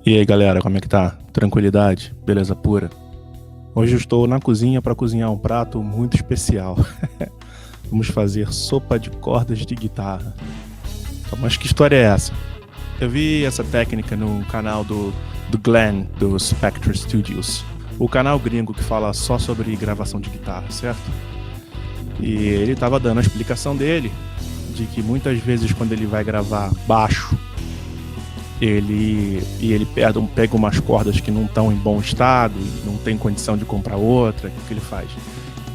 E aí galera, como é que tá? Tranquilidade? Beleza pura? Hoje eu estou na cozinha para cozinhar um prato muito especial. Vamos fazer sopa de cordas de guitarra. Então, mas que história é essa? Eu vi essa técnica no canal do Glenn, do Spectre Studios. O canal gringo que fala só sobre gravação de guitarra, certo? E ele tava dando a explicação dele, de que muitas vezes quando ele vai gravar baixo, ele pega umas cordas que não estão em bom estado, não tem condição de comprar outra. O que ele faz?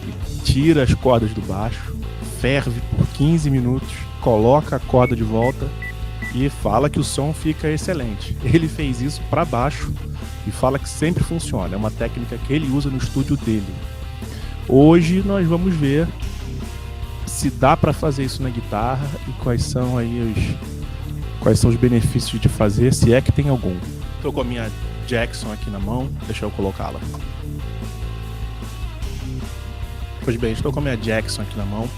Ele tira as cordas do baixo, ferve por 15 minutos, coloca a corda de volta e fala que o som fica excelente. Ele fez isso para baixo e fala que sempre funciona. É uma técnica que ele usa no estúdio dele. Hoje nós vamos ver se dá para fazer isso na guitarra e quais são os benefícios de fazer, se é que tem algum. Estou com a minha Jackson aqui na mão, deixa eu colocá-la. Pois bem, estou com a minha Jackson aqui na mão.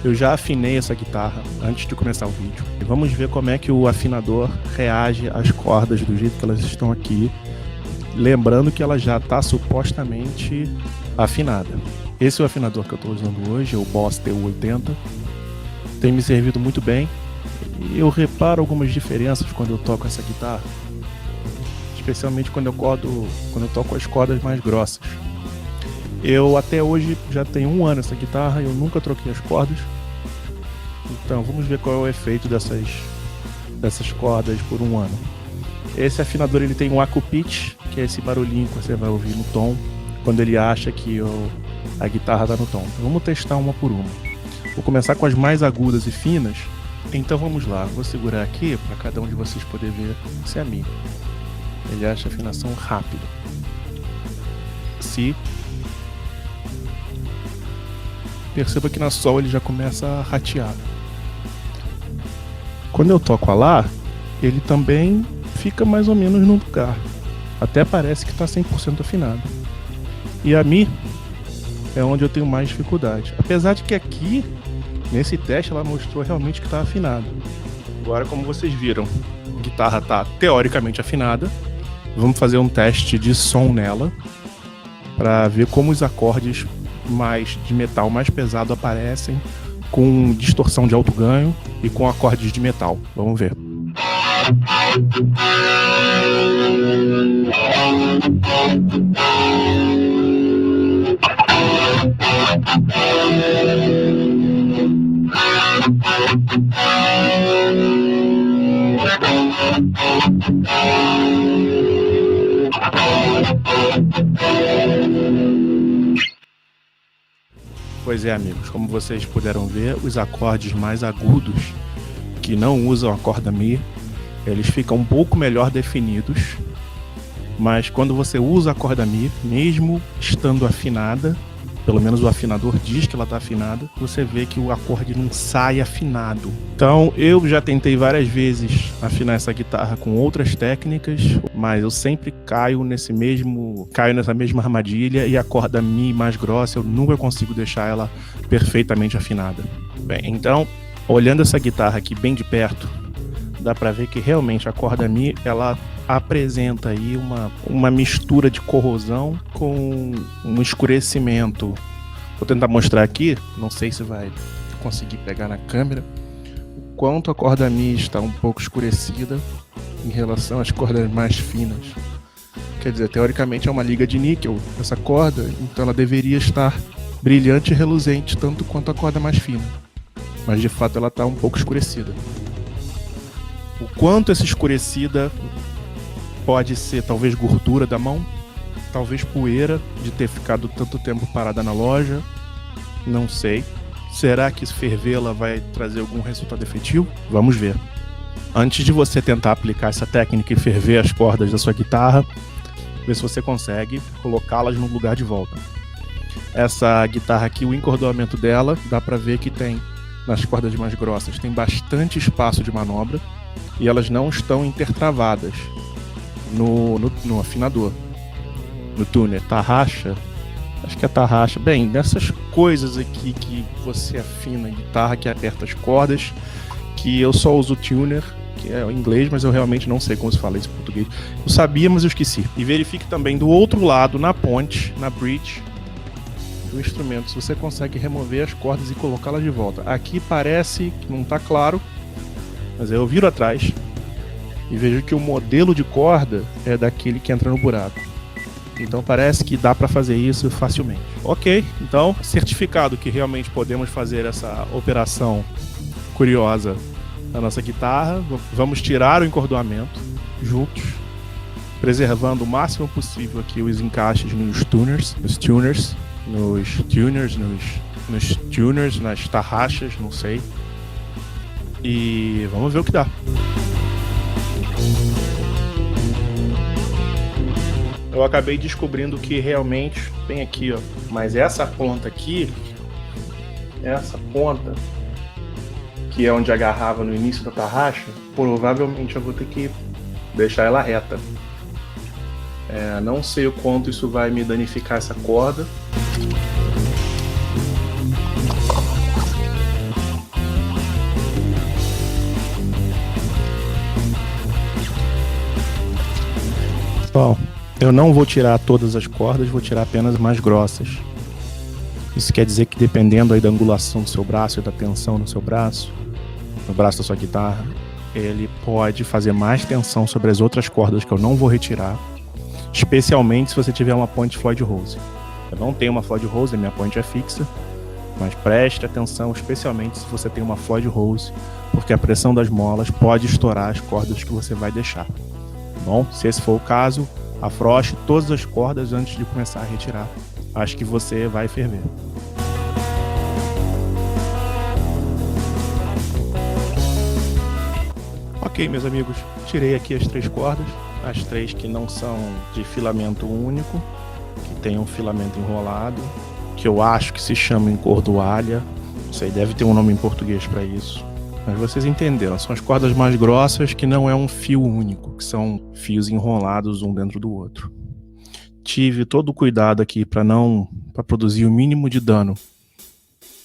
Eu já afinei essa guitarra antes de começar o vídeo. E vamos ver como é que o afinador reage às cordas do jeito que elas estão aqui. Lembrando que ela já está supostamente afinada. Esse é o afinador que eu estou usando hoje, é o Boss TU-80. Tem me servido muito bem. E eu reparo algumas diferenças quando eu toco essa guitarra, especialmente quando eu toco as cordas mais grossas. Eu até hoje já tenho 1 ano essa guitarra e eu nunca troquei as cordas. Então vamos ver qual é o efeito dessas cordas por 1 ano. Esse afinador ele tem um Aku Pitch, que é esse barulhinho que você vai ouvir no tom quando ele acha que a guitarra está no tom. Então, vamos testar uma por uma. Vou começar com as mais agudas e finas. Então vamos lá, vou segurar aqui para cada um de vocês poder ver se é a Mi. Ele acha a afinação rápida. Si. Perceba que na Sol ele já começa a ratear. Quando eu toco a Lá, ele também fica mais ou menos no lugar. Até parece que está 100% afinado. E a Mi é onde eu tenho mais dificuldade. Apesar de que aqui, nesse teste, ela mostrou realmente que está afinado. Agora, como vocês viram, a guitarra está teoricamente afinada. Vamos fazer um teste de som nela para ver como os acordes de metal mais pesado aparecem com distorção de alto ganho e com acordes de metal. Vamos ver. Pois é, amigos, como vocês puderam ver, os acordes mais agudos que não usam a corda Mi, eles ficam um pouco melhor definidos, mas quando você usa a corda Mi, mesmo estando afinada, pelo menos o afinador diz que ela está afinada, você vê que o acorde não sai afinado. Então eu já tentei várias vezes afinar essa guitarra com outras técnicas, mas eu sempre caio nessa mesma armadilha, e a corda Mi mais grossa eu nunca consigo deixar ela perfeitamente afinada. Bem, então, olhando essa guitarra aqui bem de perto, dá para ver que realmente a corda Mi ela apresenta aí uma mistura de corrosão com um escurecimento. Vou tentar mostrar aqui, não sei se vai conseguir pegar na câmera, o quanto a corda Mi está um pouco escurecida em relação às cordas mais finas. Quer dizer, teoricamente é uma liga de níquel essa corda, então ela deveria estar brilhante e reluzente tanto quanto a corda mais fina, mas de fato ela está um pouco escurecida. O quanto essa escurecida pode ser talvez gordura da mão, talvez poeira de ter ficado tanto tempo parada na loja, não sei. Será que fervê-la vai trazer algum resultado efetivo? Vamos ver. Antes de você tentar aplicar essa técnica e ferver as cordas da sua guitarra, ver se você consegue colocá-las no lugar de volta. Essa guitarra aqui, o encordoamento dela, dá para ver que tem, nas cordas mais grossas, tem espaço de manobra e elas não estão intertravadas no afinador, no tuner. Tarraxa, acho que é tarraxa. Bem, nessas coisas aqui que você afina a guitarra, que aperta as cordas, que eu só uso tuner, que é em inglês, mas eu realmente não sei como se fala isso em português. Eu sabia, mas eu esqueci. E verifique também do outro lado, na ponte, na bridge do instrumento, se você consegue remover as cordas e colocá-las de volta. Aqui parece que não está claro, mas aí eu viro atrás e vejo que o modelo de corda é daquele que entra no buraco. Então parece que dá para fazer isso facilmente. Ok, então certificado que realmente podemos fazer essa operação curiosa da nossa guitarra. Vamos tirar o encordoamento juntos, preservando o máximo possível aqui os encaixes nos tuners, nas tarraxas, não sei. E vamos ver o que dá. Eu acabei descobrindo que realmente bem aqui, ó, mas essa ponta aqui, que é onde agarrava no início da tarraxa, provavelmente eu vou ter que deixar ela reta. Não sei o quanto isso vai me danificar essa corda. Bom, eu não vou tirar todas as cordas, vou tirar apenas as mais grossas. Isso quer dizer que dependendo aí da angulação do seu braço e da tensão no seu braço, no braço da sua guitarra, ele pode fazer mais tensão sobre as outras cordas que eu não vou retirar, especialmente se você tiver uma point Floyd Rose. Eu não tenho uma Floyd Rose, a minha point é fixa, mas preste atenção especialmente se você tem uma Floyd Rose, porque a pressão das molas pode estourar as cordas que você vai deixar. Bom, se esse for o caso, afrouxe todas as cordas antes de começar a retirar. Acho que você vai ferver. Ok, meus amigos, tirei aqui as 3 cordas, as 3 que não são de filamento único, que tem um filamento enrolado, que eu acho que se chama encordoalha. Isso aí deve ter um nome em português para isso. Mas vocês entenderam, são as cordas mais grossas que não é um fio único, que são fios enrolados um dentro do outro. Tive todo o cuidado aqui para produzir o mínimo de dano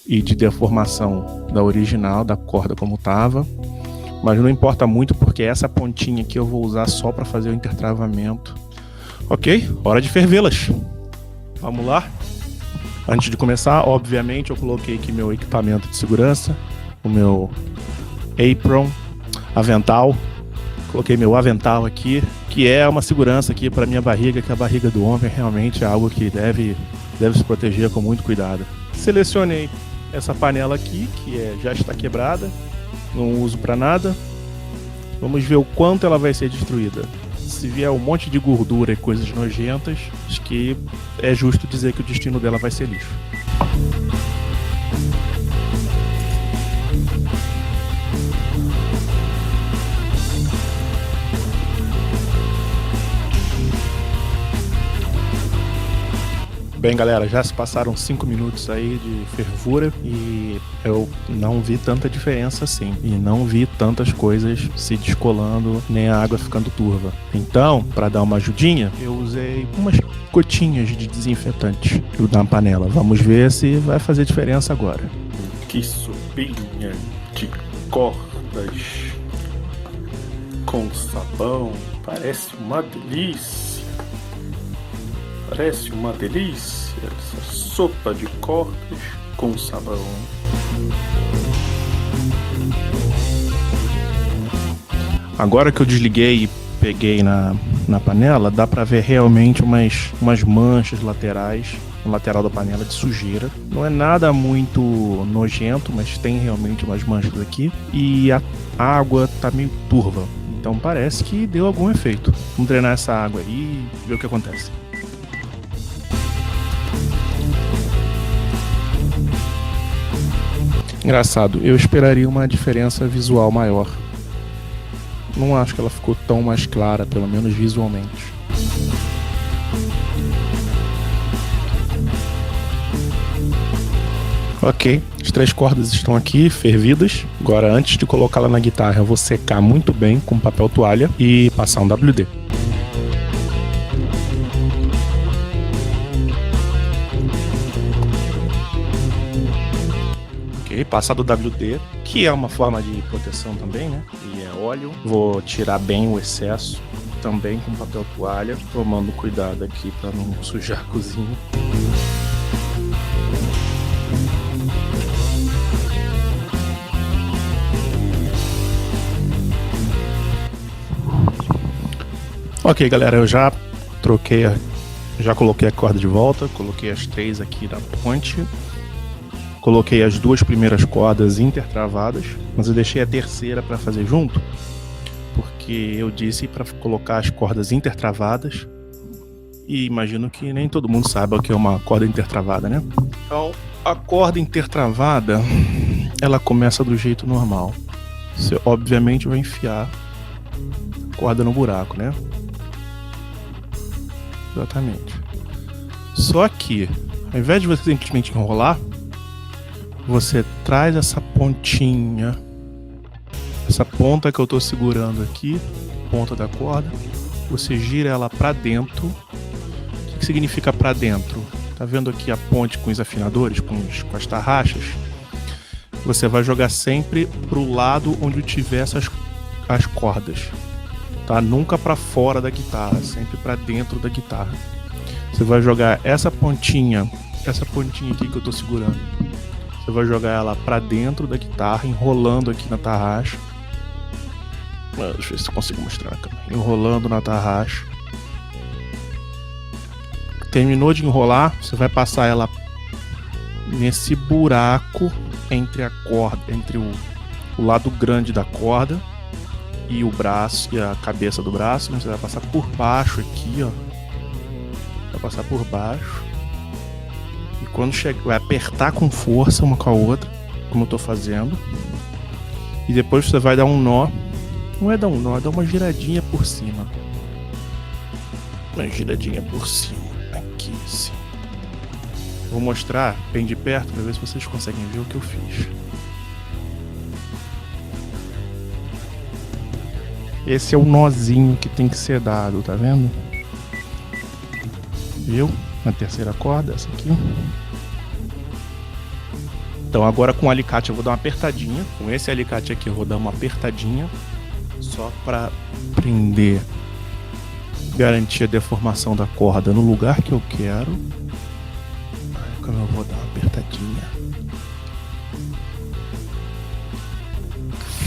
e de deformação da original, da corda como estava, mas não importa muito porque essa pontinha aqui eu vou usar só para fazer o intertravamento. Ok, hora de fervê-las. Vamos lá? Antes de começar, obviamente eu coloquei aqui meu equipamento de segurança, o meu apron, avental. Coloquei meu avental aqui, que é uma segurança aqui para minha barriga, que a barriga do homem realmente é algo que deve se proteger com muito cuidado. Selecionei essa panela aqui, que já está quebrada, não uso para nada. Vamos ver o quanto ela vai ser destruída. Se vier um monte de gordura e coisas nojentas, acho que é justo dizer que o destino dela vai ser lixo. Bem, galera, já se passaram 5 minutos aí de fervura e eu não vi tanta diferença assim. E não vi tantas coisas se descolando, nem a água ficando turva. Então, para dar uma ajudinha, eu usei umas gotinhas de desinfetante na panela. Vamos ver se vai fazer diferença agora. Que sopinha de cordas com sabão. Parece uma delícia. Parece uma delícia essa sopa de cordas com sabão. Agora que eu desliguei e peguei na panela, dá pra ver realmente umas manchas laterais, no lateral da panela de sujeira. Não é nada muito nojento, mas tem realmente umas manchas aqui. E a água tá meio turva, então parece que deu algum efeito. Vamos drenar essa água aí e ver o que acontece. Engraçado, eu esperaria uma diferença visual maior. Não acho que ela ficou tão mais clara, pelo menos visualmente. Ok, as 3 cordas estão aqui, fervidas. Agora, antes de colocá-la na guitarra, eu vou secar muito bem com papel toalha e passar um WD. Ok, passado o WD, que é uma forma de proteção também, né? E é óleo. Vou tirar bem o excesso, também com papel toalha, tomando cuidado aqui para não sujar a cozinha. Ok, galera, eu já coloquei a corda de volta, coloquei as 3 aqui na ponte, coloquei as 2 primeiras cordas intertravadas, mas eu deixei a terceira para fazer junto, porque eu disse para colocar as cordas intertravadas, e imagino que nem todo mundo saiba o que é uma corda intertravada, né? Então, a corda intertravada, ela começa do jeito normal. Você obviamente vai enfiar a corda no buraco, né? Exatamente. Só que, ao invés de você simplesmente enrolar, você traz essa pontinha, essa ponta que eu tô segurando aqui, ponta da corda, você gira ela para dentro. O que significa para dentro? Tá vendo aqui a ponte com os afinadores, com as tarraxas? Você vai jogar sempre pro lado onde tiver as cordas. Tá? Nunca para fora da guitarra, sempre para dentro da guitarra. Você vai jogar essa pontinha aqui que eu tô segurando. Você vai jogar ela para dentro da guitarra, enrolando aqui na tarraxa. Deixa eu ver se eu consigo mostrar na câmera. Enrolando na tarraxa. Terminou de enrolar, você vai passar ela nesse buraco entre a corda, entre o lado grande da corda e o braço e a cabeça do braço, você vai passar por baixo aqui, ó. Vai passar por baixo. E quando chegar, vai apertar com força uma com a outra, como eu tô fazendo. E depois você vai dar um nó. Não é dar um nó, é dar uma giradinha por cima. Uma giradinha por cima. Aqui, assim. Vou mostrar bem de perto para ver se vocês conseguem ver o que eu fiz. Esse é o nozinho que tem que ser dado, tá vendo? Viu? Na terceira corda, essa aqui. Então agora com o alicate eu vou dar uma apertadinha. Com esse alicate aqui eu vou dar uma apertadinha. Só para prender. Garantir a deformação da corda no lugar que eu quero. Como eu vou dar uma apertadinha.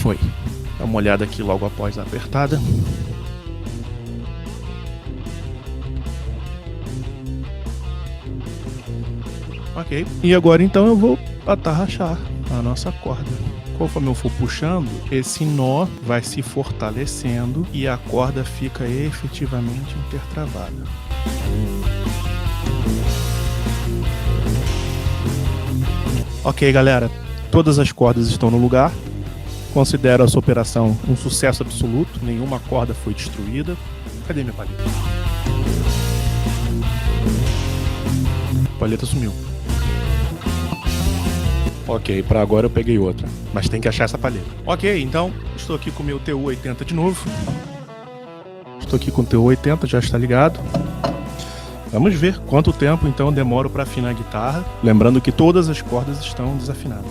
Foi. Dá uma olhada aqui logo após a apertada. Ok. E agora então eu vou atarrachar a nossa corda. Conforme eu for puxando, esse nó vai se fortalecendo e a corda fica efetivamente intertravada. Ok, galera. Todas as cordas estão no lugar. Considero essa operação um sucesso absoluto. Nenhuma corda foi destruída. Cadê minha palheta? A palheta sumiu. Ok, para agora eu peguei outra. Mas tem que achar essa palheta. Ok, então estou aqui com o meu TU-80 de novo. Estou aqui com o TU-80, já está ligado. Vamos ver quanto tempo então eu demoro para afinar a guitarra. Lembrando que todas as cordas estão desafinadas.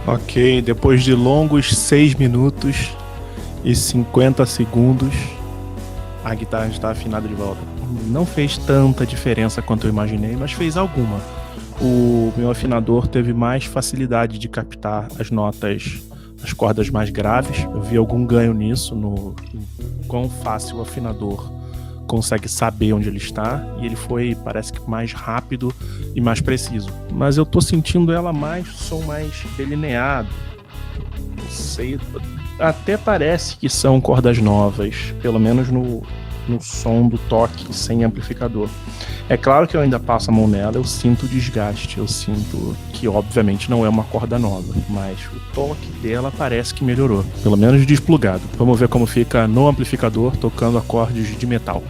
Ok, depois de longos 6 minutos e 50 segundos, a guitarra está afinada de volta. Não fez tanta diferença quanto eu imaginei, mas fez alguma. O meu afinador teve mais facilidade de captar as notas, as cordas mais graves. Eu vi algum ganho nisso, no quão fácil o afinador consegue saber onde ele está, e ele foi, parece que mais rápido e mais preciso. Mas eu tô sentindo ela som mais delineado. Não sei, até parece que são cordas novas, pelo menos no som do toque sem amplificador. É claro que eu ainda passo a mão nela, eu sinto desgaste, eu sinto que obviamente não é uma corda nova, mas o toque dela parece que melhorou, pelo menos desplugado. Vamos ver como fica no amplificador tocando acordes de metal.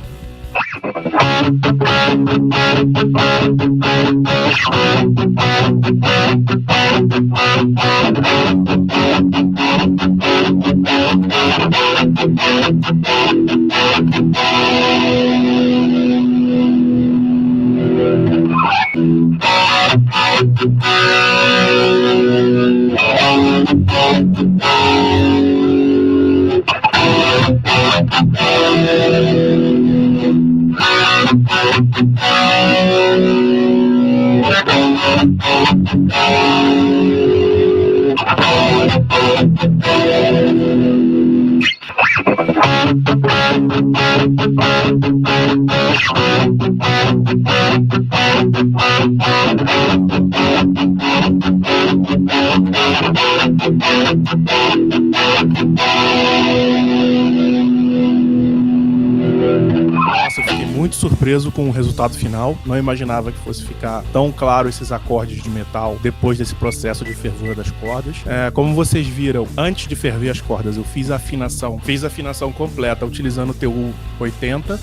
Nossa, eu fiquei muito surpreso com o resultado final. Não imaginava que fosse ficar tão claro esses acordes de metal depois desse processo de fervura das cordas. Como vocês viram, antes de ferver as cordas, eu fiz a afinação completa utilizando o TU 80,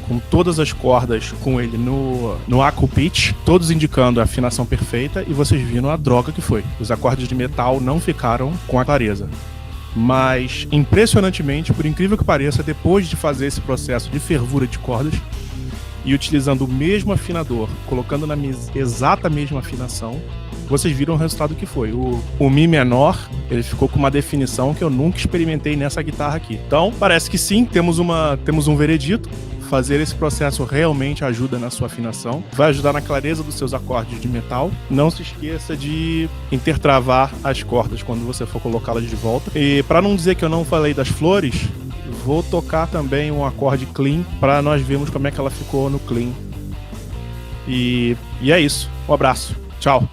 com todas as cordas com ele no Aku Pitch, todos indicando a afinação perfeita, e vocês viram a droga que foi. Os acordes de metal não ficaram com a clareza. Mas, impressionantemente, por incrível que pareça, depois de fazer esse processo de fervura de cordas e utilizando o mesmo afinador, colocando na exata mesma afinação, vocês viram o resultado que foi. O Mi menor, ele ficou com uma definição que eu nunca experimentei nessa guitarra aqui. Então, parece que sim, temos um veredito. Fazer esse processo realmente ajuda na sua afinação, vai ajudar na clareza dos seus acordes de metal. Não se esqueça de intertravar as cordas quando você for colocá-las de volta. E para não dizer que eu não falei das flores, vou tocar também um acorde clean para nós vermos como é que ela ficou no clean. E é isso. Um abraço. Tchau.